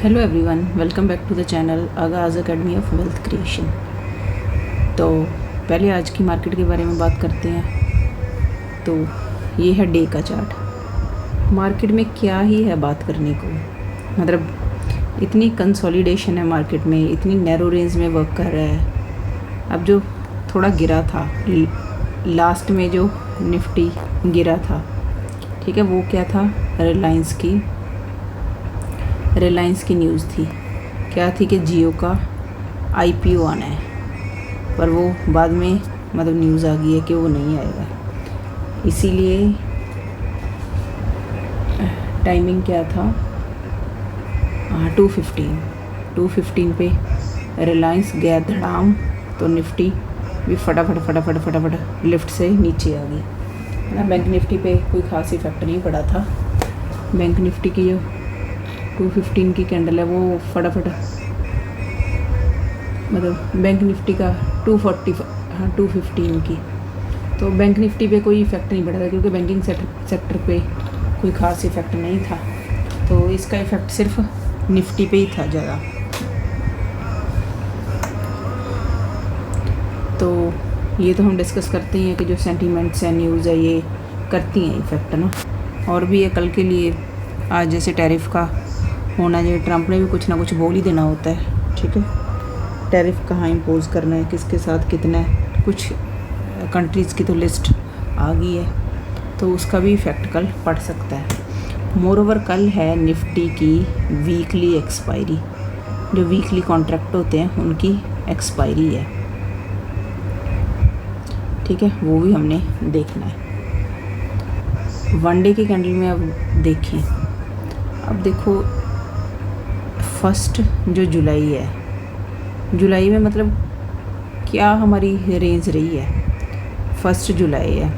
Hello everyone, welcome back to the channel Aagaz academy of wealth creation. तो पहले आज की मार्केट के बारे में बात करते हैं। तो ये है डे का चार्ट। मार्केट में क्या ही है बात करने को, मतलब इतनी कंसोलिडेशन है मार्केट में, इतनी नैरो रेंज में वर्क कर रहा है। अब जो थोड़ा गिरा था लास्ट में, जो निफ्टी गिरा था, ठीक है, वो क्या था, रिलायंस की न्यूज़ थी। क्या थी कि जियो का आईपीओ आना है, पर वो बाद में मतलब न्यूज़ आ गई है कि वो नहीं आएगा। इसीलिए टाइमिंग क्या था, 2:15 पे रिलायंस गया धड़ाम, तो निफ्टी भी फटाफट लिफ्ट से नीचे आ गई ना। बैंक निफ्टी पे कोई ख़ास इफेक्ट नहीं पड़ा था। बैंक निफ्टी की जो 215 की कैंडल है वो फटाफट, मतलब बैंक निफ्टी का 215 की, तो बैंक निफ्टी पे कोई इफ़ेक्ट नहीं पड़ा था क्योंकि बैंकिंग सेक्टर पे कोई ख़ास इफ़ेक्ट नहीं था। तो इसका इफ़ेक्ट सिर्फ निफ्टी पे ही था ज़्यादा। तो ये तो हम डिस्कस करते ही हैं कि जो सेंटीमेंट्स हैं, न्यूज़ है, ये करती हैं इफ़ेक्ट ना। और भी है कल के लिए, आज जैसे टैरिफ का होना चाहिए, ट्रंप ने भी कुछ ना कुछ बोल ही देना होता है, ठीक है। टैरिफ कहाँ इम्पोज करना है, किसके साथ कितना है, कुछ कंट्रीज़ की तो लिस्ट आ गई है, तो उसका भी इफ़ेक्ट कल पड़ सकता है। मोरओवर कल है निफ्टी की वीकली एक्सपायरी, जो वीकली कॉन्ट्रैक्ट होते हैं उनकी एक्सपायरी है, ठीक है, वो भी हमने देखना है। वन डे की कैंडल में अब देखें, अब देखो फर्स्ट जो जुलाई है, जुलाई में मतलब क्या हमारी रेंज रही है। फर्स्ट जुलाई है,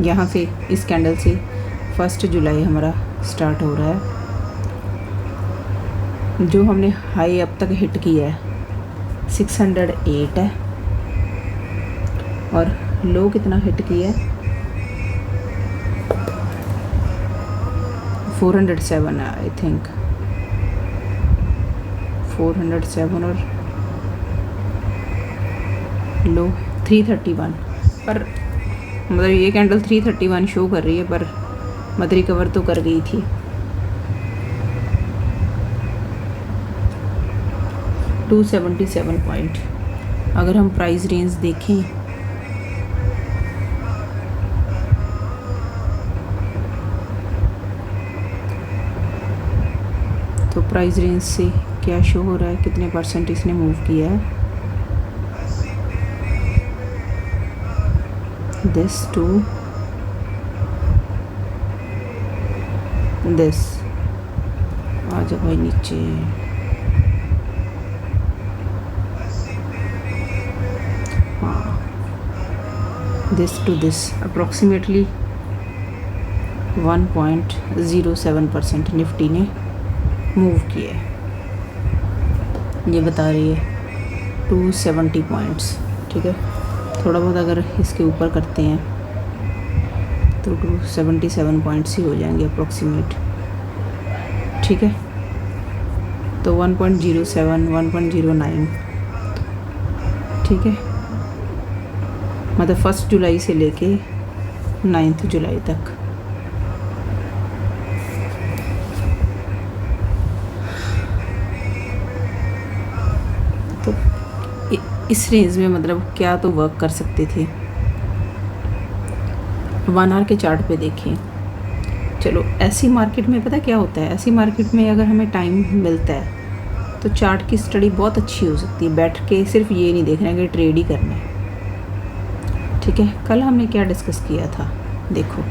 यहाँ से इस कैंडल से 1 जुलाई हमारा स्टार्ट हो रहा है। जो हमने हाई अब तक हिट किया है 608 है, और लो कितना हिट किया है, 407 है आई थिंक, 407, और लो 331। पर मतलब ये कैंडल 331 शो कर रही है, पर मत रिकवर तो कर गई थी। 277 पॉइंट। अगर हम प्राइस रेंज देखें, तो प्राइस रेंज से क्या शो हो रहा है, कितने परसेंट इसने मूव किया है। दिस टू दिस, आ जाओ भाई नीचे। हाँ, this to this approximately 1.07% Nifty ने मूव किया है। ये बता रही है 270 पॉइंट्स, ठीक है। थोड़ा बहुत अगर इसके ऊपर करते हैं तो 277 पॉइंट्स ही हो जाएंगे अप्रोक्सीमेट, ठीक है। तो 1.07, 1.09, ठीक है, मतलब 1 जुलाई से लेके 9 जुलाई तक। तो इस रेंज में मतलब क्या तो वर्क कर सकते थे। 1 आवर के चार्ट पे देखें। चलो, ऐसी मार्केट में पता क्या होता है, ऐसी मार्केट में अगर हमें टाइम मिलता है तो चार्ट की स्टडी बहुत अच्छी हो सकती है। बैठ के सिर्फ ये नहीं देखना है कि ट्रेड ही करना है, ठीक है। कल हमने क्या डिस्कस किया था, देखो,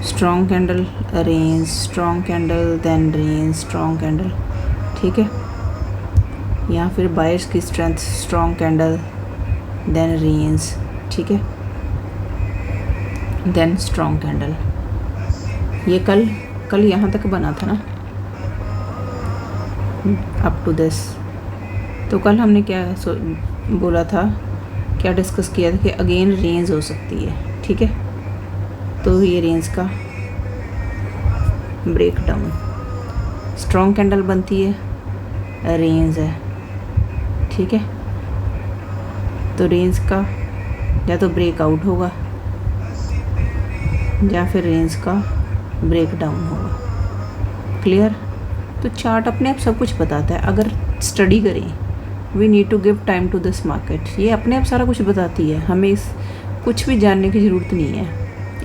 strong candle, range, strong candle, then range, strong candle, ठीक है। यहाँ फिर बायर्स की strength, strong candle, then range, ठीक है, देन स्ट्रॉन्ग कैंडल। ये कल यहाँ तक बना था ना, अप टू दिस। तो कल हमने क्या बोला था, क्या डिस्कस किया था कि अगेन रेंज हो सकती है, ठीक है। तो ये रेंज का ब्रेक डाउन, स्ट्रॉन्ग कैंडल बनती है, रेंज है, ठीक है। तो रेंज का या तो ब्रेकआउट होगा या फिर रेंज का ब्रेक डाउन होगा। क्लियर? तो चार्ट अपने आप सब कुछ बताता है। अगर स्टडी करें, we need to give time to this market, ये अपने आप सारा कुछ बताती है, हमें इस कुछ भी जानने की ज़रूरत नहीं है,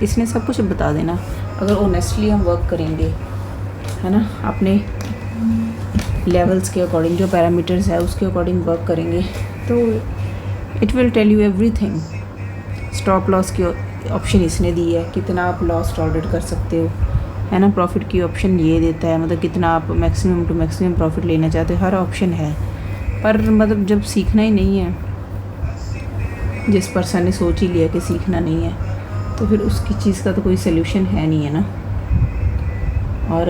इसने सब कुछ बता देना। अगर ऑनेस्टली हम वर्क करेंगे, है ना, अपने लेवल्स के अकॉर्डिंग, जो पैरामीटर्स है उसके अकॉर्डिंग वर्क करेंगे, तो it will tell you everything. Stop loss की ऑप्शन इसने दी है, कितना आप लॉस टॉलरेट कर सकते हो, है ना। प्रॉफिट की ऑप्शन ये देता है, मतलब कितना आप मैक्सिमम टू मैक्सिमम प्रॉफिट लेना चाहते हो, हर ऑप्शन है। पर मतलब जब सीखना ही नहीं है, जिस पर्सन ने सोच ही लिया कि सीखना नहीं है, तो फिर उसकी चीज़ का तो कोई सल्यूशन है नहीं, है ना। और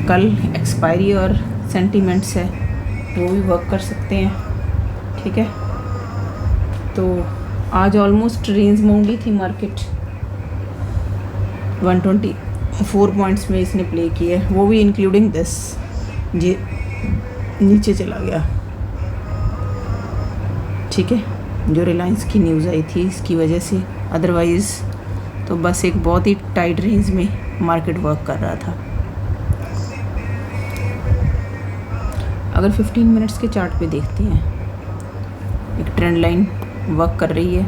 कल एक्सपायरी और सेंटीमेंट्स है, वो भी वर्क कर सकते हैं, ठीक है। तो आज ऑलमोस्ट रेंज माउंट थी मार्केट, 124 पॉइंट्स में इसने प्ले किया है, वो भी इंक्लूडिंग दिस, ये नीचे चला गया, ठीक है। जो रिलायंस की न्यूज़ आई थी इसकी वजह से, अदरवाइज़ तो बस एक बहुत ही टाइट रेंज में मार्केट वर्क कर रहा था। अगर 15 मिनट्स के चार्ट पे देखते हैं, एक ट्रेंड लाइन वर्क कर रही है,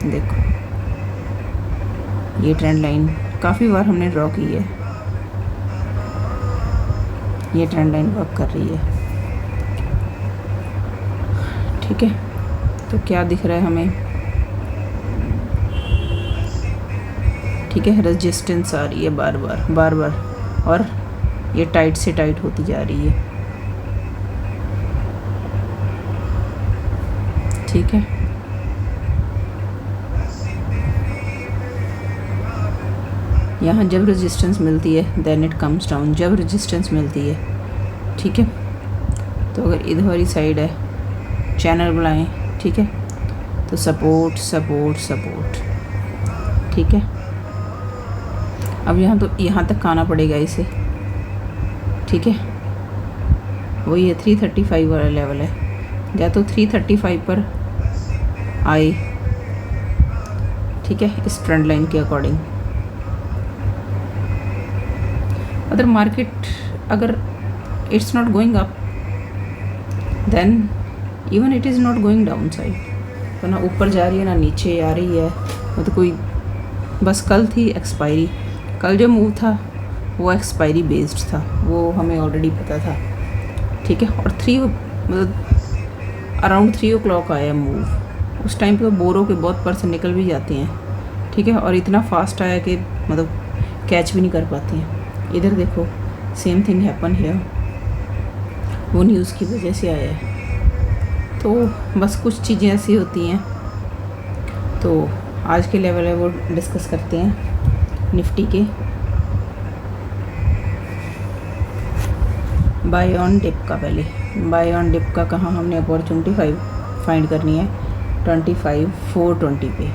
देखो ये ट्रेंड लाइन काफ़ी बार हमने ड्रॉ की है, ये ट्रेंड लाइन वर्क कर रही है, ठीक है। तो क्या दिख रहा है हमें, ठीक है, रेजिस्टेंस आ रही है बार बार, और ये टाइट से टाइट होती जा रही है, ठीक है। यहाँ जब रेजिस्टेंस मिलती है देन इट कम्स डाउन, जब रेजिस्टेंस मिलती है, ठीक है। तो अगर इधर वाली साइड है, चैनल बनाएं, ठीक है, तो सपोर्ट सपोर्ट सपोर्ट, ठीक है। अब यहाँ तक आना पड़ेगा इसे, ठीक है। वही है 335 वाला लेवल है, या तो 335 पर आए, ठीक है, इस ट्रेंड लाइन के अकॉर्डिंग। अगर मार्केट अगर it's not going up, then even it is not going down side, तो ना ऊपर जा रही है ना नीचे आ रही है, मतलब कोई बस कल थी एक्सपायरी, कल जो मूव था वो एक्सपायरी बेस्ड था, वो हमें ऑलरेडी पता था, ठीक है। और मतलब अराउंड 3 o'clock आया मूव, उस टाइम पे तो बोरो के बहुत पर्सन निकल भी जाते हैं, ठीक है, और इतना फास्ट आया कि मतलब कैच भी नहीं कर पाते हैं। इधर देखो सेम थिंग हैपन हियर, वो न्यूज़ की वजह से आया है। तो बस कुछ चीज़ें ऐसी होती हैं। तो आज के लेवल है वो डिस्कस करते हैं निफ्टी के। बाय ऑन डिप का, पहले बाय ऑन डिप का कहाँ हमने अपॉर्चुनिटी फाइंड करनी है, 25,420 पे।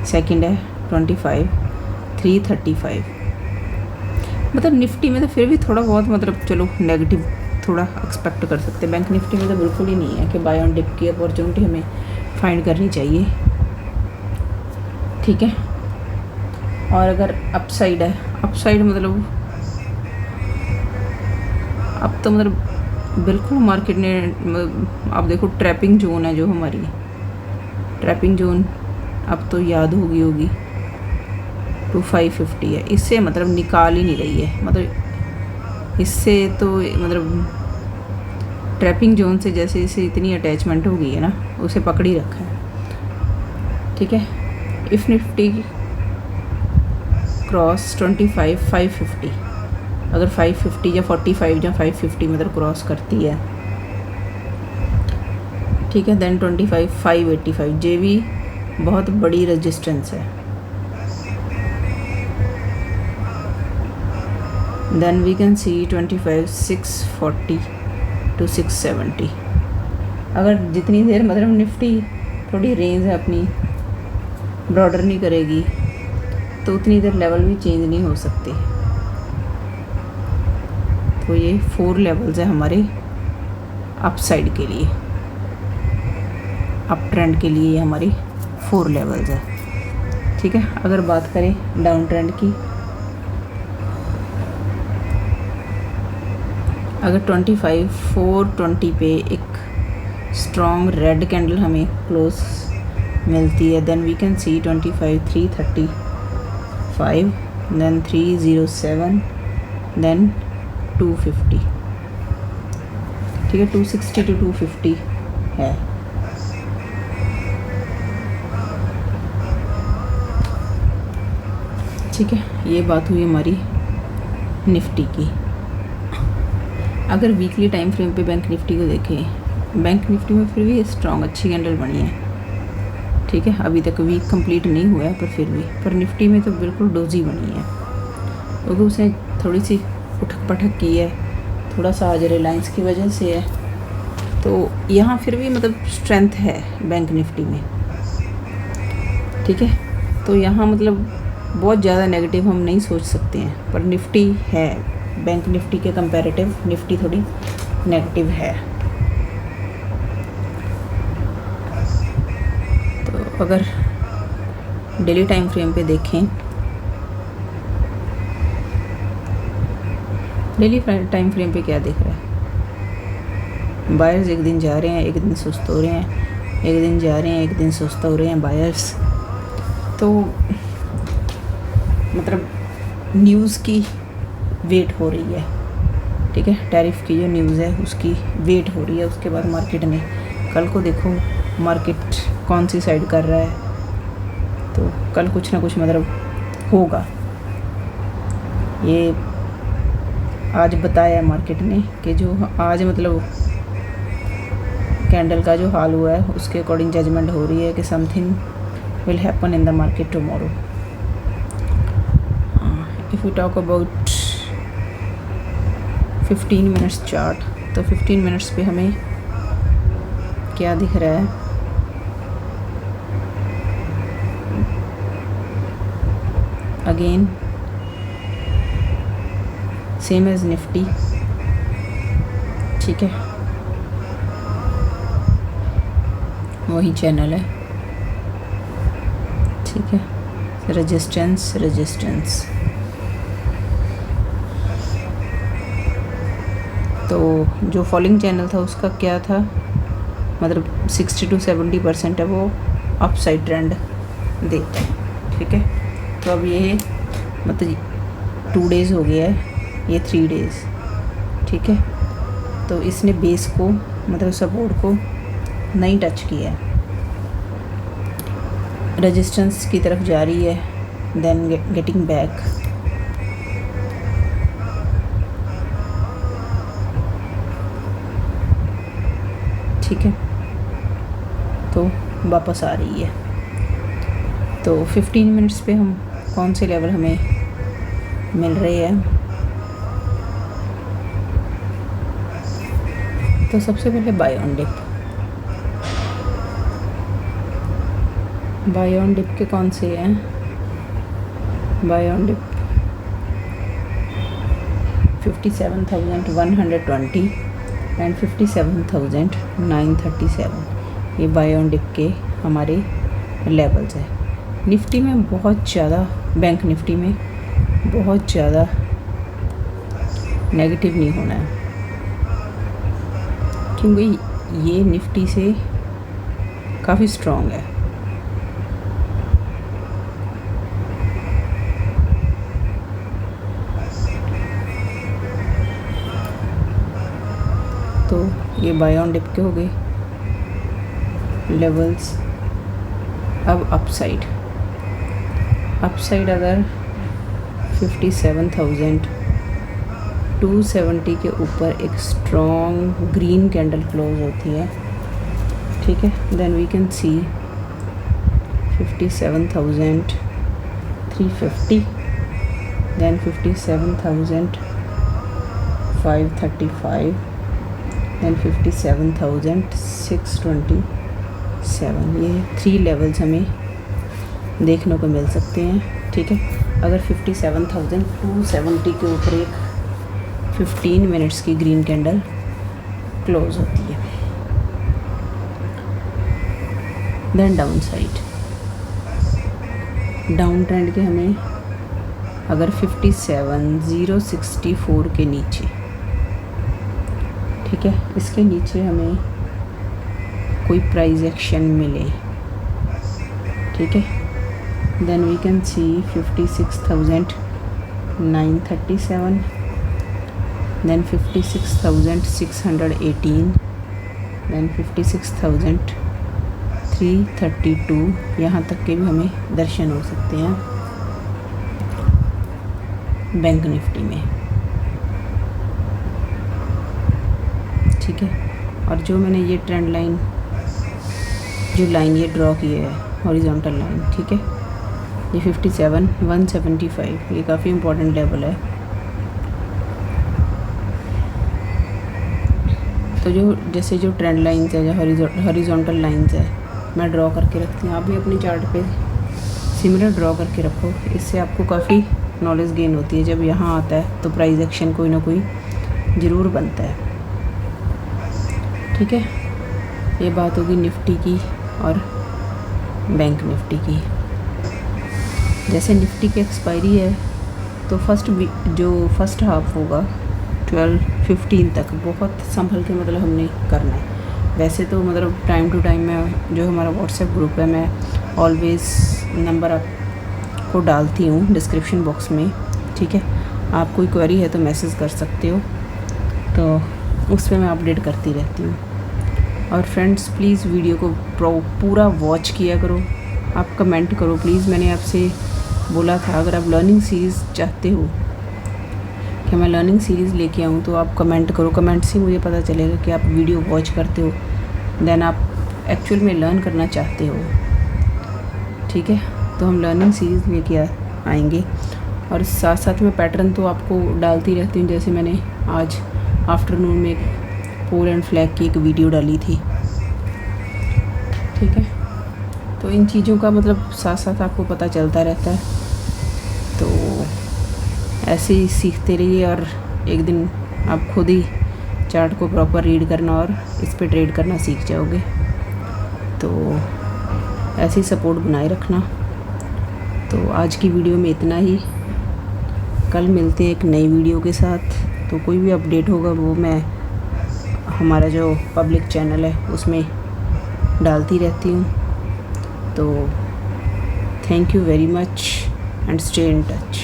सेकंड है 25,335। मतलब निफ्टी में तो फिर भी थोड़ा बहुत मतलब चलो नेगेटिव थोड़ा एक्सपेक्ट कर सकते हैं, बैंक निफ्टी में तो बिल्कुल ही नहीं है कि बाय ऑन डिप की अपॉर्चुनिटी हमें फाइंड करनी चाहिए, ठीक है। और अगर अपसाइड है, अपसाइड मतलब अब तो मतलब बिल्कुल मार्केट ने आप देखो ट्रैपिंग जोन है जो हमारी ट्रैपिंग जोन अब तो याद होगी 2550 है, इससे मतलब निकाल ही नहीं रही है, मतलब इससे तो मतलब ट्रैपिंग जोन से जैसे इसे इतनी अटैचमेंट हो गई है ना, उसे पकड़ ही रखा है, ठीक है। इफ़ निफ्टी क्रॉस 25,550, अगर 550 या 45 या 550 मतलब क्रॉस करती है, ठीक है, देन 25,585 ये भी बहुत बड़ी रेजिस्टेंस है। Then we can see 25,640 to 670। अगर जितनी देर मतलब निफ्टी थोड़ी रेंज है अपनी ब्रॉडर नहीं करेगी तो उतनी देर लेवल भी चेंज नहीं हो सकते। तो ये 4 लेवल्स है हमारे अप साइड के लिए, अप ट्रेंड के लिए ये हमारी 4 लेवल्स है। ठीक है, अगर बात करें डाउन ट्रेंड की, अगर 25,420 पे एक स्ट्रॉन्ग रेड कैंडल हमें क्लोज मिलती है, then we can see 25,335, then 307, then 250। ठीक है, 260 to 250 है। ठीक है, ये बात हुई हमारी निफ्टी की। अगर वीकली टाइम फ्रेम पे बैंक निफ्टी को देखें, बैंक निफ्टी में फिर भी स्ट्रॉन्ग अच्छी कैंडल बनी है। ठीक है, अभी तक वीक कंप्लीट नहीं हुआ है पर फिर भी, पर निफ्टी में तो बिल्कुल डोजी बनी है, क्योंकि उसने थोड़ी सी उठक पटक की है, थोड़ा सा आज रिलायंस की वजह से है। तो यहाँ फिर भी मतलब स्ट्रेंथ है बैंक निफ्टी में। ठीक है, तो यहाँ मतलब बहुत ज़्यादा नेगेटिव हम नहीं सोच सकते हैं, पर निफ्टी है, बैंक निफ्टी के कंपैरेटिव निफ्टी थोड़ी नेगेटिव है। तो अगर डेली टाइम फ्रेम पे देखें, डेली टाइम फ्रेम पे क्या दिख रहा है? बायर्स एक दिन जा रहे हैं, एक दिन सुस्त हो रहे हैं, एक दिन जा रहे हैं, एक दिन सुस्त हो रहे हैं बायर्स। तो मतलब न्यूज़ की वेट हो रही है। ठीक है, टैरिफ की जो न्यूज़ है उसकी वेट हो रही है। उसके बाद मार्केट ने, कल को देखो मार्केट कौन सी साइड कर रहा है, तो कल कुछ ना कुछ मतलब होगा। ये आज बताया मार्केट ने कि जो आज मतलब कैंडल का जो हाल हुआ है उसके अकॉर्डिंग जजमेंट हो रही है कि something will happen in the market tomorrow. If you talk about 15 minutes chart, तो 15 मिनट्स पे हमें क्या दिख रहा है? Again same as Nifty. ठीक है, वही चैनल है। ठीक है, रेजिस्टेंस रेजिस्टेंस। तो जो फॉलिंग चैनल था उसका क्या था, मतलब 60 to 70% है वो अप साइड ट्रेंड देता है। ठीक है, तो अब ये मतलब 2 डेज़ हो गया है, ये 3 डेज़। ठीक है, तो इसने बेस को मतलब सपोर्ट को नहीं टच किया है, रेजिस्टेंस की तरफ जा रही है, देन गेटिंग बैक। ठीक है, तो वापस आ रही है। तो 15 मिनट्स पे हम कौन से लेवल हमें मिल रहे हैं? तो सबसे पहले buy on dip. Buy on dip के कौन से हैं? बाय ऑन डिप 57,120 एंड 57,937, ये बाय ऑन डिप के हमारे लेवल्स हैं। निफ्टी में बहुत ज़्यादा, बैंक निफ्टी में बहुत ज़्यादा नेगेटिव नहीं होना है, क्योंकि ये निफ्टी से काफ़ी स्ट्रॉन्ग है। तो ये बाय ऑन डिप के हो गए लेवल्स। अब अपसाइड अगर 57,270 के ऊपर एक स्ट्रॉन्ग ग्रीन कैंडल क्लोज होती है, ठीक है, then we can see 57,350, then 57,535, then 57,627। ये 3 लेवल्स हमें देखने को मिल सकते हैं। ठीक है, अगर 57,270 के ऊपर एक 15 मिनट्स की ग्रीन कैंडल क्लोज होती है। Then down side, down trend के हमें अगर 57,064 के नीचे, ठीक है, इसके नीचे हमें कोई प्राइस एक्शन मिले, ठीक है, then we can see 56,937, then 56,618, then 56,332, यहाँ तक के भी हमें दर्शन हो सकते हैं बैंक निफ्टी में। ठीक है, और जो मैंने ये ट्रेंड लाइन, जो लाइन ये ड्रॉ की है हॉरिजॉन्टल लाइन, ठीक है, ये 57,175, ये काफ़ी इम्पोर्टेंट लेवल है। तो जो जैसे जो ट्रेंड लाइन्स है, जो हॉरिजॉन्टल लाइन्स है, मैं ड्रॉ करके रखती हूँ, आप भी अपने चार्ट पे सिमिलर ड्रॉ करके रखो। इससे आपको काफ़ी नॉलेज गेन होती है। जब यहाँ आता है तो प्राइस एक्शन कोई ना कोई ज़रूर बनता है। ठीक है, ये बात होगी निफ्टी की और बैंक निफ्टी की। जैसे निफ्टी की एक्सपायरी है तो फर्स्ट हाफ होगा 12-15 तक, बहुत संभल के मतलब हमने करना है। वैसे तो मतलब टाइम टू टाइम में जो हमारा व्हाट्सएप ग्रुप है, मैं ऑलवेज़ नंबर आपको डालती हूँ डिस्क्रिप्शन बॉक्स में। ठीक है, आप कोई क्वेरी है तो मैसेज कर सकते हो, तो उस पर मैं अपडेट करती रहती हूँ। और फ्रेंड्स, प्लीज़ वीडियो को पूरा वॉच किया करो, आप कमेंट करो प्लीज़। मैंने आपसे बोला था अगर आप लर्निंग सीरीज़ चाहते हो कि मैं लर्निंग सीरीज़ लेके आऊँ तो आप कमेंट करो। कमेंट से मुझे पता चलेगा कि आप वीडियो वॉच करते हो, देन आप एक्चुअल में लर्न करना चाहते हो। ठीक है, तो हम लर्निंग सीरीज़ लेके आएंगे और साथ साथ में पैटर्न तो आपको डालती रहती हूँ। जैसे मैंने आज आफ्टरनून में पोल एंड फ्लैग की एक वीडियो डाली थी। ठीक है, तो इन चीज़ों का मतलब साथ साथ आपको पता चलता रहता है। तो ऐसे ही सीखते रहिए और एक दिन आप खुद ही चार्ट को प्रॉपर रीड करना और इस पे ट्रेड करना सीख जाओगे। तो ऐसे ही सपोर्ट बनाए रखना। तो आज की वीडियो में इतना ही, कल मिलते हैं एक नई वीडियो के साथ। तो कोई भी अपडेट होगा वो मैं हमारा जो पब्लिक चैनल है उसमें डालती रहती हूँ। तो thank you very much and stay in touch.